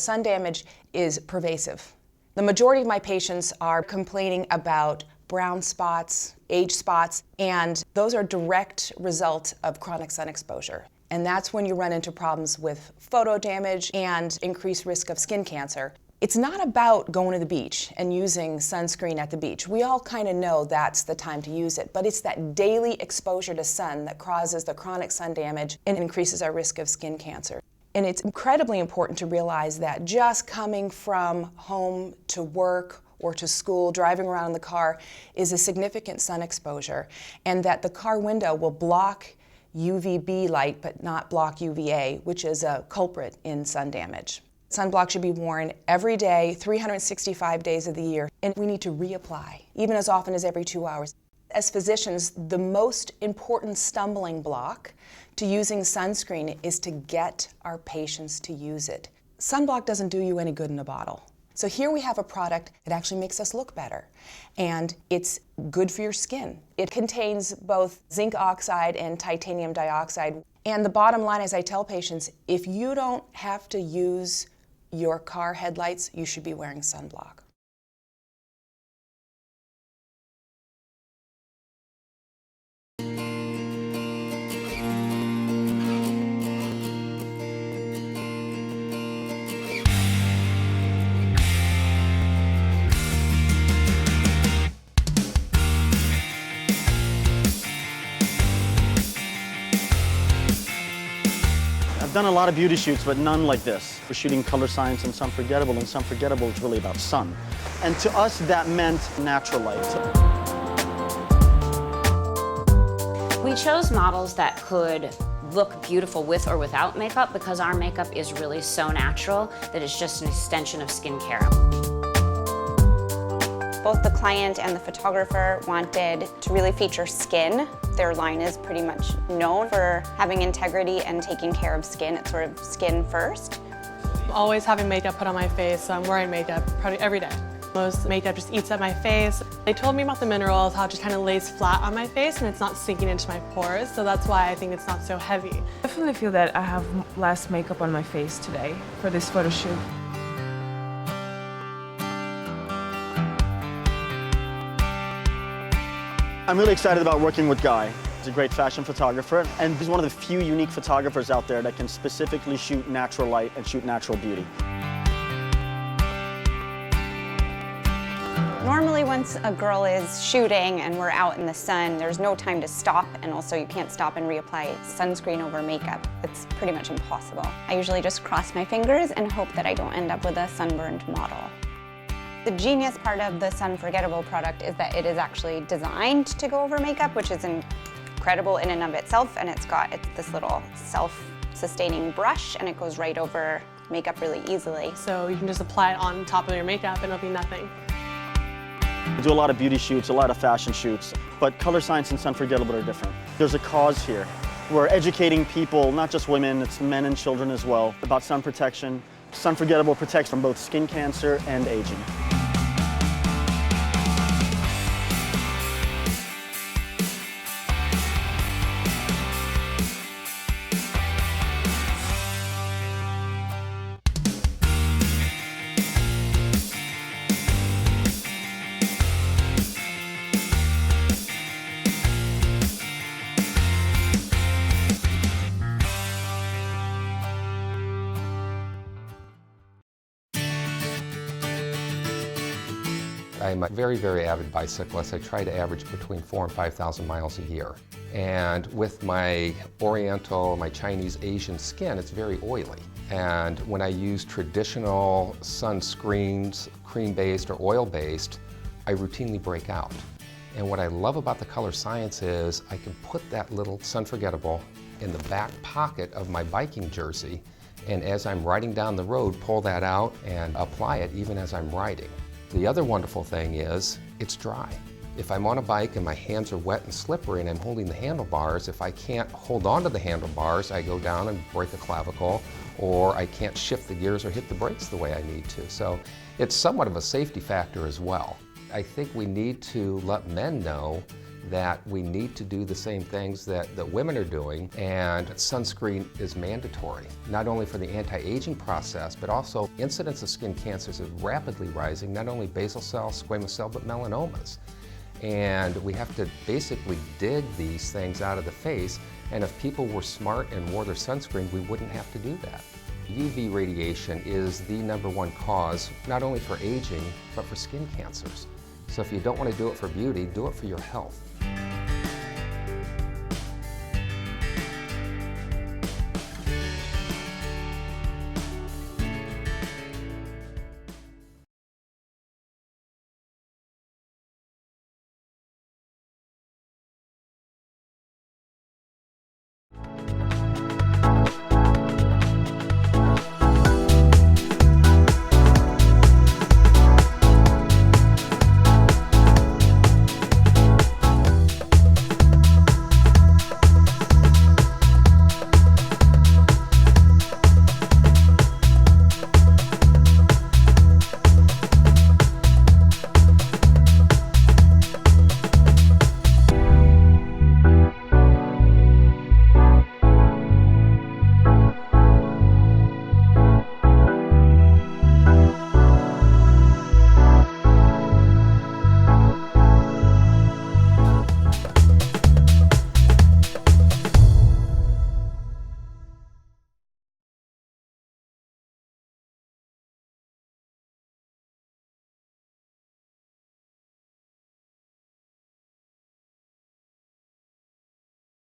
Sun damage is pervasive. The majority of my patients are complaining about brown spots, age spots, and those are direct result of chronic sun exposure. And that's when you run into problems with photo damage and increased risk of skin cancer. It's not about going to the beach and using sunscreen at the beach. We all kind of know that's the time to use it, but it's that daily exposure to sun that causes the chronic sun damage and increases our risk of skin cancer. And it's incredibly important to realize that just coming from home to work or to school, driving around in the car, is a significant sun exposure, and that the car window will block UVB light but not block UVA, which is a culprit in sun damage. Sunblock should be worn every day, 365 days of the year, and we need to reapply, even as often as every 2 hours. As physicians, the most important stumbling block to using sunscreen is to get our patients to use it. Sunblock doesn't do you any good in a bottle. So here we have a product that actually makes us look better, and it's good for your skin. It contains both zinc oxide and titanium dioxide. And the bottom line is, I tell patients, if you don't have to use your car headlights, you should be wearing sunblock. I've done a lot of beauty shoots, but none like this. We're shooting Colorescience and Sunforgettable, and Sunforgettable is really about sun. And to us, that meant natural light. We chose models that could look beautiful with or without makeup because our makeup is really so natural that it's just an extension of skincare. Both the client and the photographer wanted to really feature skin. Their line is pretty much known for having integrity and taking care of skin. It's sort of skin first. I'm always having makeup put on my face, so I'm wearing makeup probably every day. Most makeup just eats at my face. They told me about the minerals, how it just kind of lays flat on my face and it's not sinking into my pores, so that's why I think it's not so heavy. I definitely feel that I have less makeup on my face today for this photo shoot. I'm really excited about working with Guy. He's a great fashion photographer, and he's one of the few unique photographers out there that can specifically shoot natural light and shoot natural beauty. Normally, once a girl is shooting and we're out in the sun, there's no time to stop, and also you can't stop and reapply sunscreen over makeup. It's pretty much impossible. I usually just cross my fingers and hope that I don't end up with a sunburned model. The genius part of the Sunforgettable product is that it is actually designed to go over makeup, which is incredible in and of itself, and it's this little self-sustaining brush, and it goes right over makeup really easily. So you can just apply it on top of your makeup and it'll be nothing. We do a lot of beauty shoots, a lot of fashion shoots, but Colorescience and Sunforgettable are different. There's a cause here. We're educating people, not just women, it's men and children as well, about sun protection. Sunforgettable protects from both skin cancer and aging. I'm a very, very avid bicyclist. I try to average between 4,000 and 5,000 miles a year. And with my Oriental, my Chinese, Asian skin, it's very oily. And when I use traditional sunscreens, cream-based or oil-based, I routinely break out. And what I love about the Colorescience is I can put that little Sunforgettable in the back pocket of my biking jersey, and as I'm riding down the road, pull that out and apply it even as I'm riding. The other wonderful thing is it's dry. If I'm on a bike and my hands are wet and slippery and I'm holding the handlebars, if I can't hold on to the handlebars, I go down and break a clavicle, or I can't shift the gears or hit the brakes the way I need to. So it's somewhat of a safety factor as well. I think we need to let men know that we need to do the same things that women are doing, and sunscreen is mandatory, not only for the anti-aging process, but also incidence of skin cancers is rapidly rising, not only basal cell, squamous cell, but melanomas. And we have to basically dig these things out of the face, and if people were smart and wore their sunscreen, we wouldn't have to do that. UV radiation is the #1 cause, not only for aging, but for skin cancers. So if you don't want to do it for beauty, do it for your health.